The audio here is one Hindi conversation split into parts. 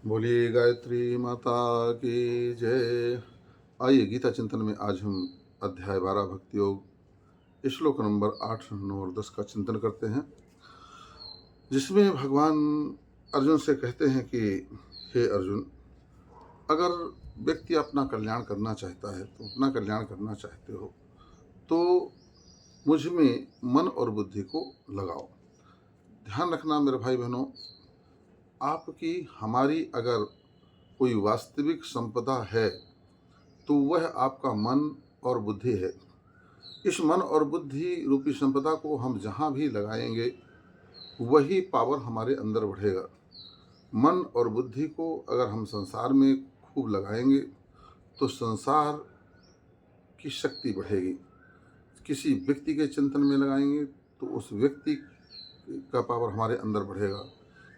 बोलिए गायत्री माता की जय। आइए गीता चिंतन में आज हम अध्याय 12 भक्ति योग श्लोक नंबर 8, 9 और 10 का चिंतन करते हैं, जिसमें भगवान अर्जुन से कहते हैं कि हे अर्जुन, अगर व्यक्ति अपना कल्याण करना चाहता है तो अपना कल्याण करना चाहते हो तो मुझ में मन और बुद्धि को लगाओ। ध्यान रखना मेरे भाई बहनों, आपकी हमारी अगर कोई वास्तविक संपदा है तो वह आपका मन और बुद्धि है। इस मन और बुद्धि रूपी संपदा को हम जहाँ भी लगाएंगे वही पावर हमारे अंदर बढ़ेगा। मन और बुद्धि को अगर हम संसार में खूब लगाएंगे तो संसार की शक्ति बढ़ेगी। किसी व्यक्ति के चिंतन में लगाएंगे तो उस व्यक्ति का पावर हमारे अंदर बढ़ेगा।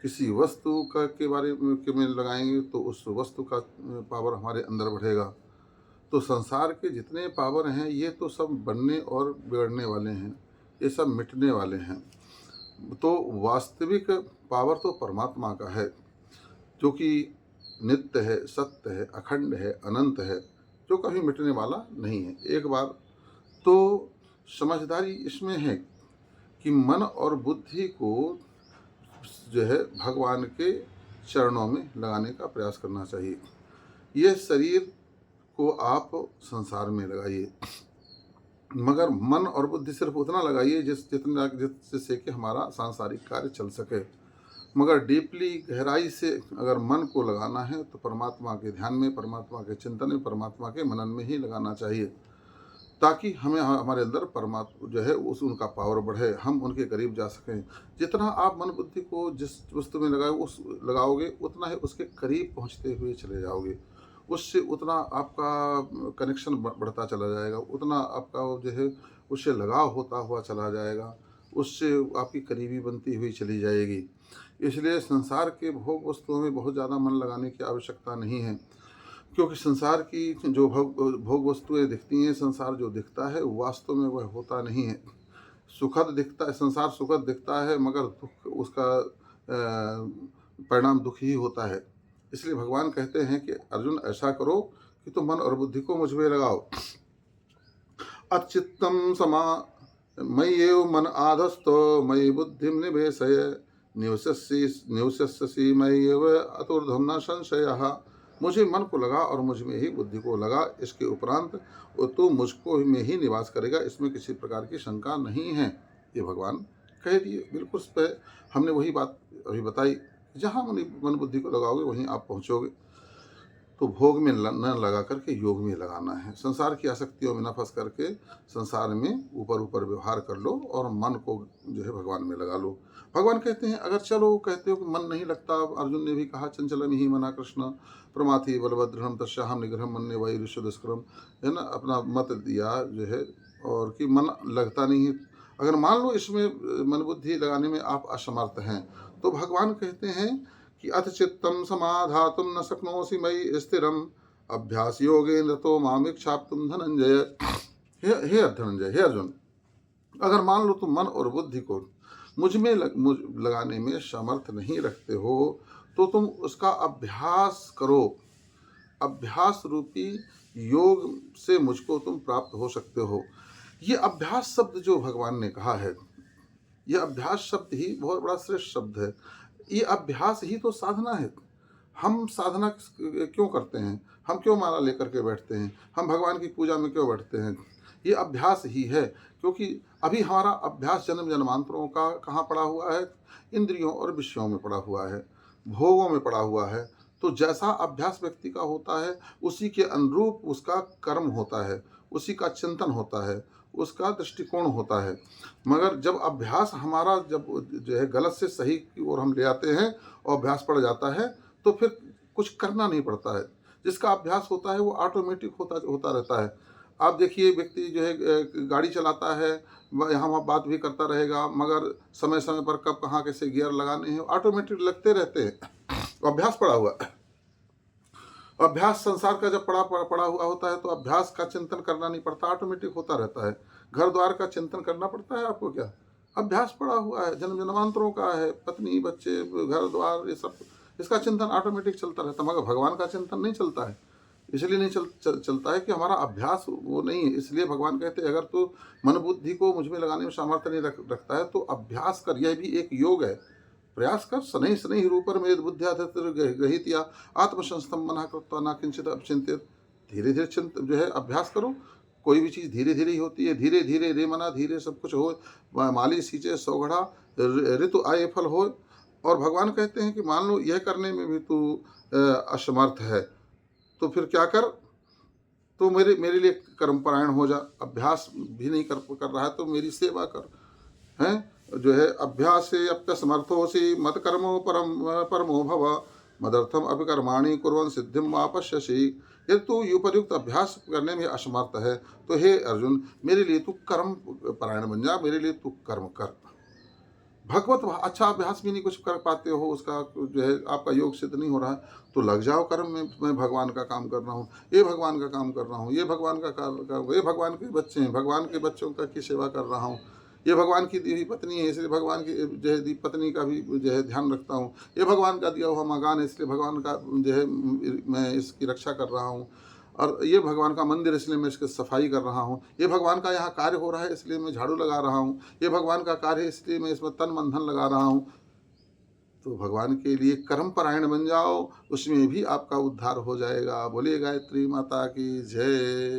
किसी वस्तु का के बारे में लगाएंगे तो उस वस्तु का पावर हमारे अंदर बढ़ेगा। तो संसार के जितने पावर हैं ये तो सब बनने और बिगड़ने वाले हैं, ये सब मिटने वाले हैं। तो वास्तविक पावर तो परमात्मा का है, जो कि नित्य है, सत्य है, अखंड है, अनंत है, जो कभी मिटने वाला नहीं है। एक बार तो समझदारी इसमें है कि मन और बुद्धि को जो है भगवान के चरणों में लगाने का प्रयास करना चाहिए। यह शरीर को आप संसार में लगाइए, मगर मन और बुद्धि सिर्फ उतना लगाइए जिससे कि हमारा सांसारिक कार्य चल सके। मगर डीपली गहराई से अगर मन को लगाना है तो परमात्मा के ध्यान में, परमात्मा के चिंतन में, परमात्मा के मनन में ही लगाना चाहिए, ताकि हमें हमारे अंदर परमात्मा जो है उनका पावर बढ़े, हम उनके करीब जा सकें। जितना आप मन बुद्धि को जिस वस्तु में लगाओगे उतना ही उसके करीब पहुंचते हुए चले जाओगे। उससे उतना आपका कनेक्शन बढ़ता चला जाएगा, उतना आपका जो है उससे लगाव होता हुआ चला जाएगा, उससे आपकी करीबी बनती हुई चली जाएगी। इसलिए संसार के भोग वस्तुओं में बहुत ज़्यादा मन लगाने की आवश्यकता नहीं है, क्योंकि संसार की जो भोग वस्तुएं दिखती हैं, संसार जो दिखता है वास्तव में वह होता नहीं है। सुखद दिखता है, संसार सुखद दिखता है, मगर दुख उसका परिणाम दुख ही होता है। इसलिए भगवान कहते हैं कि अर्जुन, ऐसा करो कि तुम मन और बुद्धि को मुझ में लगाओ। अचित्तम समा मय्येव मन आधस्तो मयि बुद्धिम निवेशय निवसस्यसि मय्येव अतुर्धम न संशयः। मुझे मन को लगा और मुझ में ही बुद्धि को लगा, इसके उपरांत तो मुझको में ही निवास करेगा, इसमें किसी प्रकार की शंका नहीं है। ये भगवान कह दिए बिल्कुल उस पर। हमने वही बात अभी बताई, जहाँ मन बुद्धि को लगाओगे वहीं आप पहुँचोगे। तो भोग में न लगा करके योग में लगाना है। संसार की आसक्तियों में न फंस करके संसार में ऊपर ऊपर व्यवहार कर लो और मन को जो है भगवान में लगा लो। भगवान कहते हैं, अगर चलो कहते हो कि मन नहीं लगता, अर्जुन ने भी कहा चंचलम ही मना कृष्ण प्रमाथि बलभद्रम तस्याहम निग्रह मन ने वही ऋषि दुष्कर्म, है ना, अपना मत दिया जो है, और कि मन लगता नहीं है। अगर मान लो इसमें मन बुद्धि लगाने में आप असमर्थ हैं तो भगवान कहते हैं कि अथ चित्तम समाधातुम न शक्नोसि मयि स्थिरम अभ्यास योगेन तो मामिक्षाप्तुम धनंजय। हे धनंजय, हे अर्जुन, अगर मान लो तुम मन और बुद्धि को मुझ में लगाने में समर्थ नहीं रखते हो तो तुम उसका अभ्यास करो। अभ्यास रूपी योग से मुझको तुम प्राप्त हो सकते हो। ये अभ्यास शब्द जो भगवान ने कहा है, यह अभ्यास शब्द ही बहुत बड़ा श्रेष्ठ शब्द है। ये अभ्यास ही तो साधना है। हम साधना क्यों करते हैं, हम क्यों माला लेकर के बैठते हैं, हम भगवान की पूजा में क्यों बैठते हैं? ये अभ्यास ही है, क्योंकि अभी हमारा अभ्यास जन्म जन्मांतरों का कहाँ पड़ा हुआ है? इंद्रियों और विषयों में पड़ा हुआ है, भोगों में पड़ा हुआ है। तो जैसा अभ्यास व्यक्ति का होता है उसी के अनुरूप उसका कर्म होता है, उसी का चिंतन होता है, उसका दृष्टिकोण होता है। मगर जब अभ्यास हमारा जब जो है गलत से सही की ओर हम ले आते हैं और अभ्यास पड़ जाता है तो फिर कुछ करना नहीं पड़ता है। जिसका अभ्यास होता है वो ऑटोमेटिक होता रहता है। आप देखिए, व्यक्ति जो है गाड़ी चलाता है, यहाँ वहाँ बात भी करता रहेगा, मगर समय समय पर कब कहाँ कैसे गियर लगाने हैं ऑटोमेटिक लगते रहते हैं। अभ्यास पड़ा हुआ है। अभ्यास संसार का जब पड़ा हुआ होता है तो अभ्यास का चिंतन करना नहीं पड़ता, ऑटोमेटिक होता रहता है। घर द्वार का चिंतन करना पड़ता है आपको क्या? अभ्यास पड़ा हुआ है, जन्म जन्मांतरों का है, पत्नी बच्चे घर द्वार ये सब इसका चिंतन ऑटोमेटिक चलता रहता है, मगर भगवान का चिंतन नहीं चलता है। इसलिए नहीं चलता है कि हमारा अभ्यास वो नहीं है। इसलिए भगवान कहते हैं, अगर तू मन बुद्धि को मुझ में लगाने में सामर्थ्य नहीं रखता है तो अभ्यास कर, यह भी एक योग है। प्रयास कर, शनैः शनैः रूपरमेद बुद्ध्या गृहीत्या आत्मसंस्थम मनः कृत्वा न किंचित अचिंत्यत। धीरे धीरे चिंत जो है अभ्यास करो। कोई भी चीज़ धीरे धीरे ही होती है। धीरे धीरे रे मना धीरे सब कुछ हो। माली सींचे सौ घड़ा, ऋतु आए फल हो। और भगवान कहते हैं कि मान लो यह करने में भी तू असमर्थ है तो फिर क्या कर, तो मेरे लिए कर्मपरायण हो जा। अभ्यास भी नहीं कर रहा है तो मेरी सेवा कर, हैं जो है। अभ्यास से अप्यसमर्थोऽसि मत कर्मो परमो भव मदर्थम अभिकर्माणि कुर्वन् सिद्धिं वापश्यसि। यदि तू उपयुक्त अभ्यास करने में असमर्थ है तो हे अर्जुन, मेरे लिए तू कर्म परायण बन जा, मेरे लिए तू कर्म कर। भगवत अच्छा अभ्यास भी नहीं कुछ कर पाते हो, उसका जो है आपका योग सिद्ध नहीं हो रहा है, तो लग जाओ कर्म में। मैं भगवान का काम कर रहा हूँ, ये भगवान का काम कर रहा हूँ, ये भगवान का ये भगवान के बच्चे हैं, भगवान के बच्चों का की सेवा कर रहा हूँ। ये भगवान की दी हुई पत्नी है, इसलिए भगवान की जो है पत्नी का भी जो है ध्यान रखता हूँ। ये भगवान का दिया हुआ मकान है, इसलिए भगवान का जो है मैं इसकी रक्षा कर रहा हूँ। और ये भगवान का मंदिर, इसलिए मैं इसकी सफाई कर रहा हूँ। ये भगवान का यहाँ कार्य हो रहा है, इसलिए मैं झाड़ू लगा रहा हूँ। ये भगवान का कार्य है, इसलिए मैं इसमें तन मन धन लगा रहा हूँ। तो भगवान के लिए कर्म परायण बन जाओ, उसमें भी आपका उद्धार हो जाएगा। बोलिए गायत्री माता की जय।